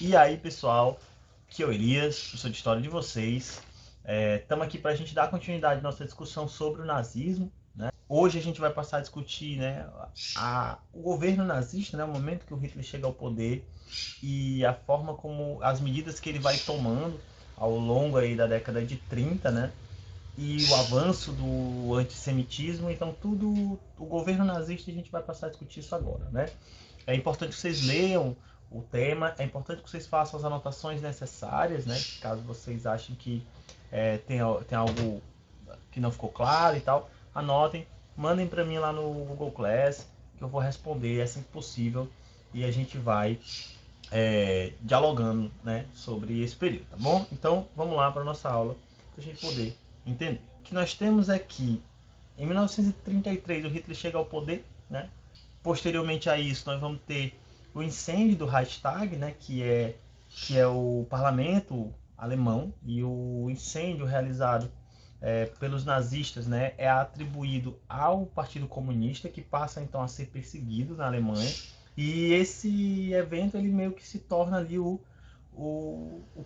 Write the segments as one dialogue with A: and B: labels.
A: E aí, pessoal, que eu, Elias, professor de História de vocês. Estamos aqui para a gente dar continuidade à nossa discussão sobre o nazismo. Né? Hoje a gente vai passar a discutir, né, o governo nazista, né, o momento que o Hitler chega ao poder e a forma como as medidas que ele vai tomando ao longo aí da década de 30, né, e o avanço do antissemitismo. Então, tudo o governo nazista a gente vai passar a discutir isso agora, né? É importante que vocês leiam o tema, é importante que vocês façam as anotações necessárias, né? Caso vocês achem que tem algo que não ficou claro e tal, anotem, mandem para mim lá no Google Class, que eu vou responder assim que possível, e a gente vai dialogando, né, sobre esse período, tá bom? Então, vamos lá para a nossa aula, para a gente poder entender. O que nós temos aqui, em 1933, o Hitler chega ao poder, né? Posteriormente a isso, nós vamos ter o incêndio do Reichstag, né, que é o parlamento alemão, e o incêndio realizado pelos nazistas, né, é atribuído ao Partido Comunista, que passa então a ser perseguido na Alemanha. E esse evento ele meio que se torna ali o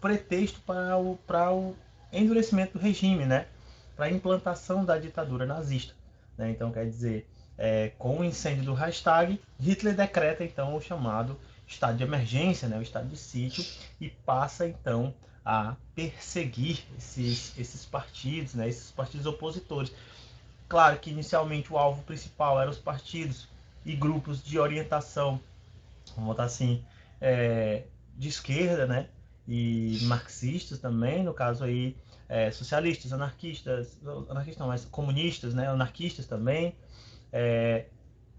A: pretexto para o endurecimento do regime, né, para a implantação da ditadura nazista. Né? Então, quer dizer, com o incêndio do Reichstag, Hitler decreta então o chamado estado de emergência, né, o estado de sítio, e passa então a perseguir esses partidos, né, esses partidos opositores. Claro que inicialmente o alvo principal eram os partidos e grupos de orientação, vamos botar assim, de esquerda, né, e marxistas também, no caso aí socialistas, anarquistas não, mas comunistas, né, anarquistas também,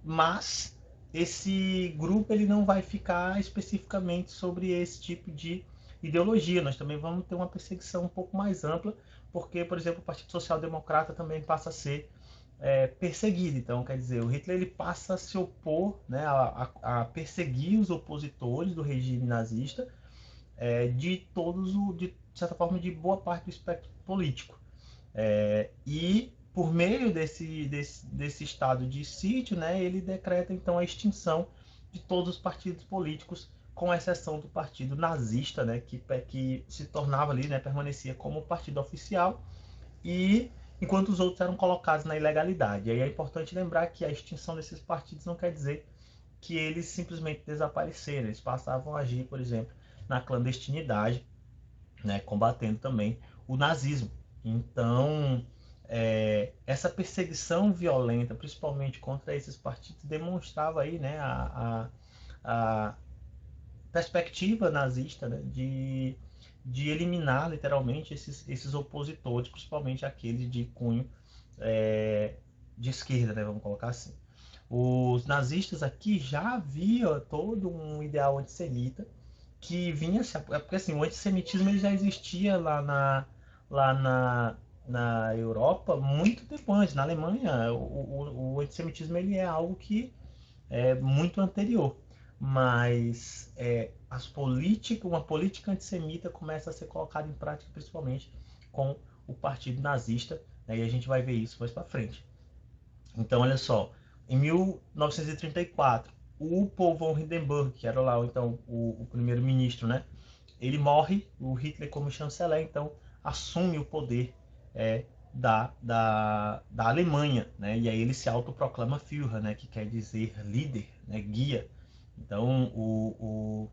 A: mas esse grupo ele não vai ficar especificamente sobre esse tipo de ideologia. Nós também vamos ter uma perseguição um pouco mais ampla, porque, por exemplo, o Partido Social Democrata também passa a ser perseguido. Então, quer dizer, o Hitler ele passa a se opor, né, a perseguir os opositores do regime nazista, de certa forma, de boa parte do espectro político. E por meio desse estado de sítio, né, ele decreta então a extinção de todos os partidos políticos, com exceção do partido nazista, né, que se tornava ali, né, permanecia como partido oficial, e enquanto os outros eram colocados na ilegalidade. E aí é importante lembrar que a extinção desses partidos não quer dizer que eles simplesmente desapareceram, eles passavam a agir, por exemplo, na clandestinidade, né, combatendo também o nazismo. Então, essa perseguição violenta, principalmente contra esses partidos, demonstrava aí, né, a perspectiva nazista, né, de eliminar literalmente esses opositores, principalmente aqueles de cunho de esquerda, né, vamos colocar assim. Os nazistas aqui já havia todo um ideal antissemita que vinha se... Porque assim, o antissemitismo ele já existia lá na Europa muito tempo antes. Na Alemanha, o antissemitismo ele é algo que é muito anterior. Mas uma política antissemita começa a ser colocada em prática principalmente com o partido nazista, né, e a gente vai ver isso mais para frente. Então, olha só, em 1934, o Paul von Hindenburg, que era lá então o primeiro-ministro, né, ele morre, o Hitler como chanceler, então assume o poder da Alemanha, né, e aí ele se autoproclama Führer, né, que quer dizer líder, né, guia. Então o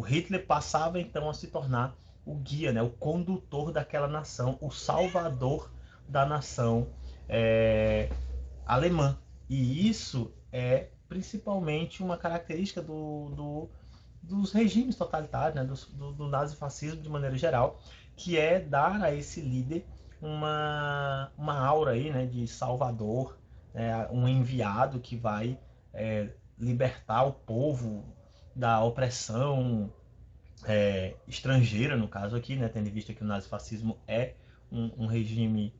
A: Hitler passava então a se tornar o guia, né, o condutor daquela nação, o salvador da nação alemã. E isso é principalmente uma característica dos regimes totalitários, né, do nazifascismo de maneira geral, que é dar a esse líder uma aura aí, né, de salvador, um enviado que vai libertar o povo da opressão estrangeira, no caso aqui, né, tendo em vista que o nazifascismo é um regime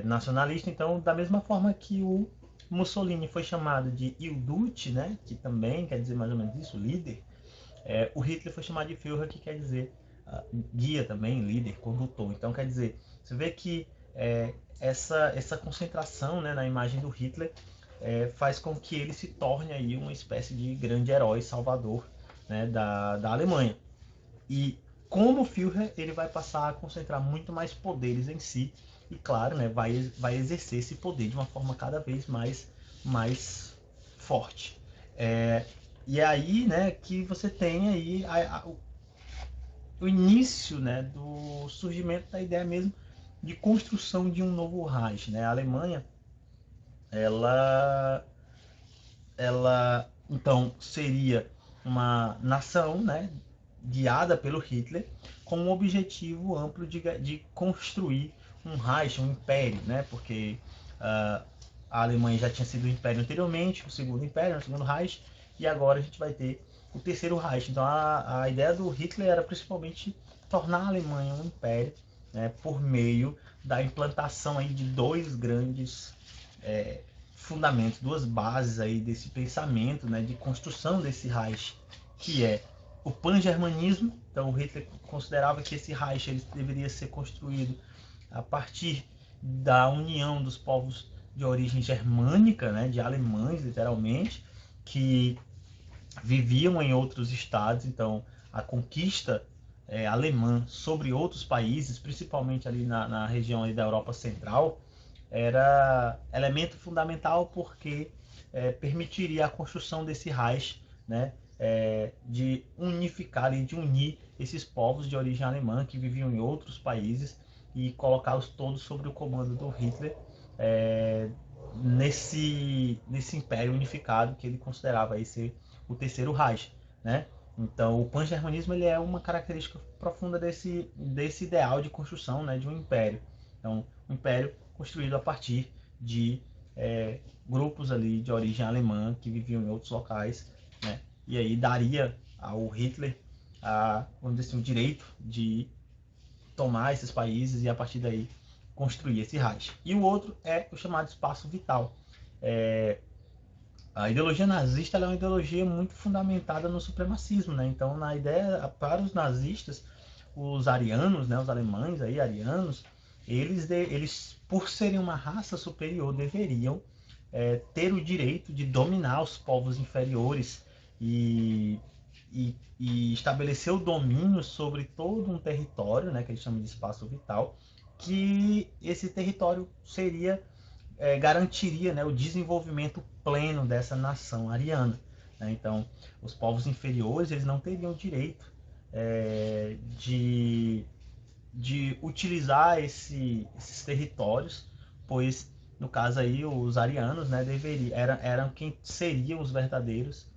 A: nacionalista. Então, da mesma forma que o Mussolini foi chamado de Il Duce, né, que também quer dizer mais ou menos isso, líder, o Hitler foi chamado de Führer, que quer dizer guia também, líder, condutor. Então, quer dizer, você vê que essa concentração, né, na imagem do Hitler faz com que ele se torne aí uma espécie de grande herói salvador, né, da Alemanha. E como Führer, ele vai passar a concentrar muito mais poderes em si e, claro, né, vai exercer esse poder de uma forma cada vez mais forte. E é aí, né, que você tem aí o início, né, do surgimento da ideia mesmo de construção de um novo Reich, né? A Alemanha, ela então seria uma nação, né, guiada pelo Hitler, com um objetivo amplo de construir um Reich, um império, né? Porque a Alemanha já tinha sido um império anteriormente, o segundo império, o segundo Reich, e agora a gente vai ter o terceiro Reich. Então a ideia do Hitler era principalmente tornar a Alemanha um império, né, por meio da implantação aí de dois grandes fundamentos, duas bases aí desse pensamento, né, de construção desse Reich, que é o pan-germanismo. Então o Hitler considerava que esse Reich ele deveria ser construído a partir da união dos povos de origem germânica, né, de alemães literalmente, que viviam em outros estados. Então a conquista alemã sobre outros países, principalmente ali na região ali da Europa Central, era elemento fundamental porque permitiria a construção desse Reich, né, de unificar e de unir esses povos de origem alemã que viviam em outros países e colocá-los todos sob o comando do Hitler, nesse império unificado que ele considerava aí ser o terceiro Reich, né? Então o pan-germanismo ele é uma característica profunda desse ideal de construção, né, de um império. Então um império construído a partir de grupos ali de origem alemã que viviam em outros locais, né? E aí daria ao Hitler vamos dizer assim, o direito de tomar esses países e a partir daí construir esse Reich. E o outro é o chamado espaço vital. A ideologia nazista é uma ideologia muito fundamentada no supremacismo, né? Então, na ideia para os nazistas, os arianos, né, os alemães aí arianos, eles por serem uma raça superior deveriam ter o direito de dominar os povos inferiores e, e estabelecer o domínio sobre todo um território, né, que eles chamam de espaço vital, que esse território garantiria, né, o desenvolvimento pleno dessa nação ariana, né? Então, os povos inferiores eles não teriam o direito de utilizar esses territórios, pois no caso aí os arianos, né, eram quem seriam os verdadeiros,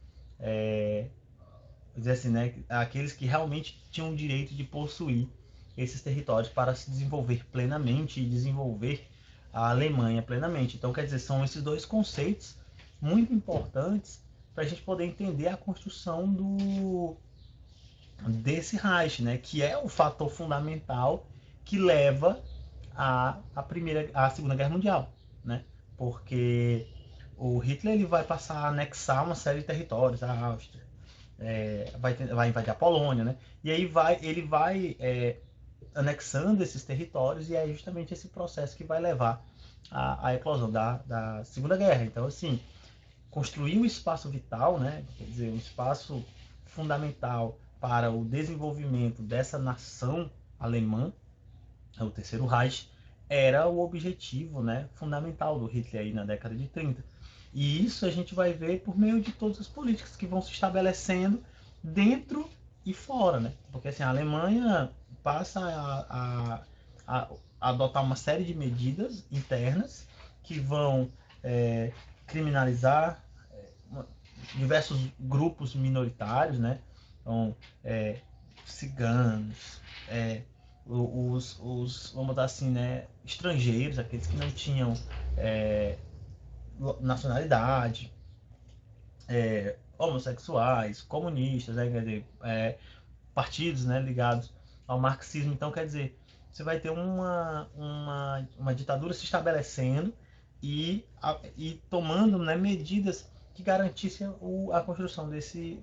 A: dizer assim, né, aqueles que realmente tinham o direito de possuir esses territórios para se desenvolver plenamente e desenvolver a Alemanha plenamente. Então, quer dizer, são esses dois conceitos muito importantes para a gente poder entender a construção desse Reich, né, que é o fator fundamental que leva à Segunda Guerra Mundial, né? Porque o Hitler ele vai passar a anexar uma série de territórios, a Áustria, vai invadir a Polônia, né? E aí ele vai anexando esses territórios e é justamente esse processo que vai levar à eclosão da Segunda Guerra. Então, assim, construir um espaço vital, né? Quer dizer, um espaço fundamental para o desenvolvimento dessa nação alemã, o Terceiro Reich, era o objetivo, né, fundamental do Hitler aí na década de 30. E isso a gente vai ver por meio de todas as políticas que vão se estabelecendo dentro e fora, né? Porque assim, a Alemanha passa a adotar uma série de medidas internas que vão criminalizar diversos grupos minoritários, né? Então, ciganos, vamos botar assim, né, estrangeiros, aqueles que não tinham nacionalidade, homossexuais, comunistas, né, quer dizer, partidos, né, ligados ao marxismo. Então, quer dizer, você vai ter uma ditadura se estabelecendo e tomando, né, medidas que garantissem a construção desse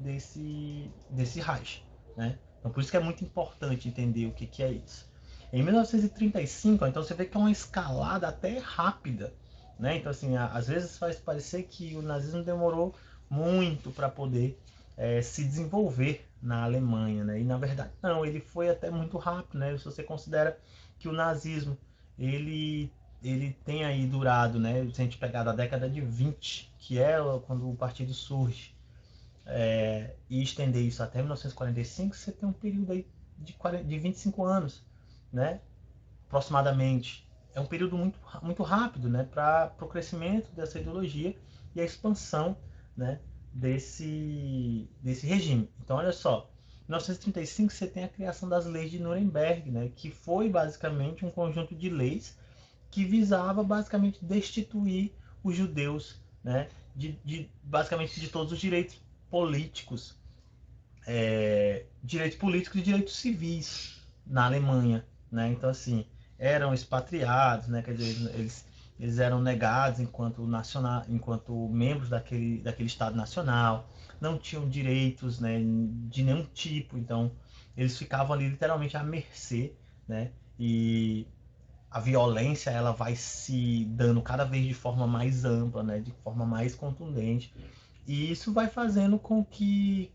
A: Reich, né? Então, por isso que é muito importante entender o que é isso. Em 1935, então você vê que é uma escalada até rápida, né? Então, assim, às vezes faz parecer que o nazismo demorou muito para poder se desenvolver na Alemanha, né? E na verdade não, ele foi até muito rápido, né? Se você considera que o nazismo ele tem aí durado, né? Se a gente pegar da década de 20, que é quando o partido surge, e estender isso até 1945, você tem um período aí de 25 anos, né? Aproximadamente. É um período muito rápido, né? Para o crescimento dessa ideologia e a expansão, né? Desse regime. Então, olha só, em 1935 você tem a criação das leis de Nuremberg, né? Que foi basicamente um conjunto de leis que visava basicamente destituir os judeus, né? Basicamente de todos os direitos políticos e direitos civis na Alemanha, né? Então assim, eram expatriados, né? Quer dizer, eles eram negados enquanto membros daquele Estado nacional, não tinham direitos, né, de nenhum tipo, então eles ficavam ali literalmente à mercê, né? E a violência ela vai se dando cada vez de forma mais ampla, né, de forma mais contundente, e isso vai fazendo com que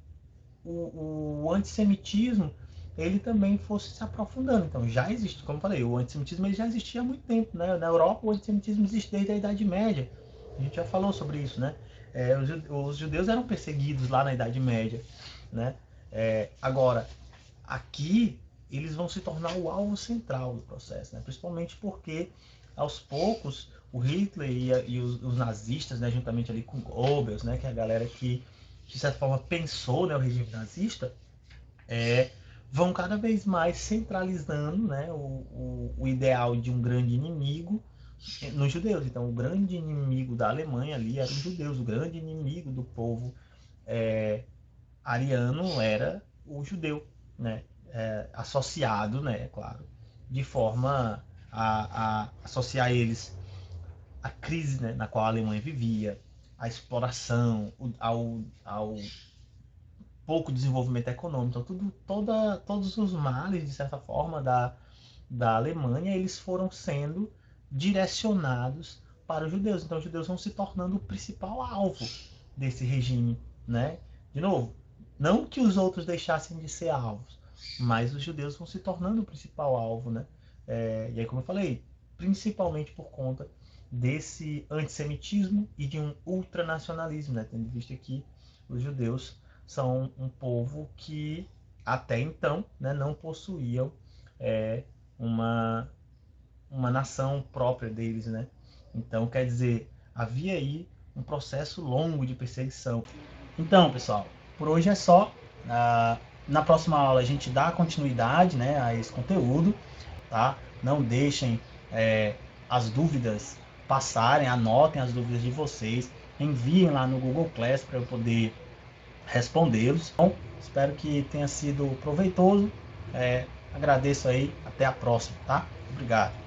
A: o antissemitismo ele também fosse se aprofundando. Então já existe, como eu falei, o antissemitismo ele já existia há muito tempo, né? Na Europa o antissemitismo existe desde a Idade Média. A gente já falou sobre isso, né? Os judeus eram perseguidos lá na Idade Média, né? Agora, aqui eles vão se tornar o alvo central do processo, né? Principalmente porque aos poucos o Hitler e os nazistas, né, juntamente ali com Goebbels, né, que é a galera que de certa forma pensou, né, o regime nazista, vão cada vez mais centralizando, né, o ideal de um grande inimigo nos judeus. Então o grande inimigo da Alemanha ali eram os judeus, o grande inimigo do povo ariano era o judeu, né? Associado, né, claro, de forma a associar eles à crise, né, na qual a Alemanha vivia, à exploração, ao pouco desenvolvimento econômico. Então, todos os males, de certa forma, da Alemanha, eles foram sendo direcionados para os judeus. Então, os judeus vão se tornando o principal alvo desse regime, né? De novo, não que os outros deixassem de ser alvos, mas os judeus vão se tornando o principal alvo, né? E aí, como eu falei, principalmente por conta desse antissemitismo e de um ultranacionalismo, né? Tendo visto que os judeus são um povo que até então, né, não possuíam uma nação própria deles, né? Então, quer dizer, havia aí um processo longo de perseguição. Então, pessoal, por hoje é só. Na próxima aula a gente dá continuidade, né, a esse conteúdo, tá? Não deixem as dúvidas passarem, anotem as dúvidas de vocês, enviem lá no Google Class para eu poder respondê-los. Bom, espero que tenha sido proveitoso. Agradeço aí, até a próxima, tá? Obrigado.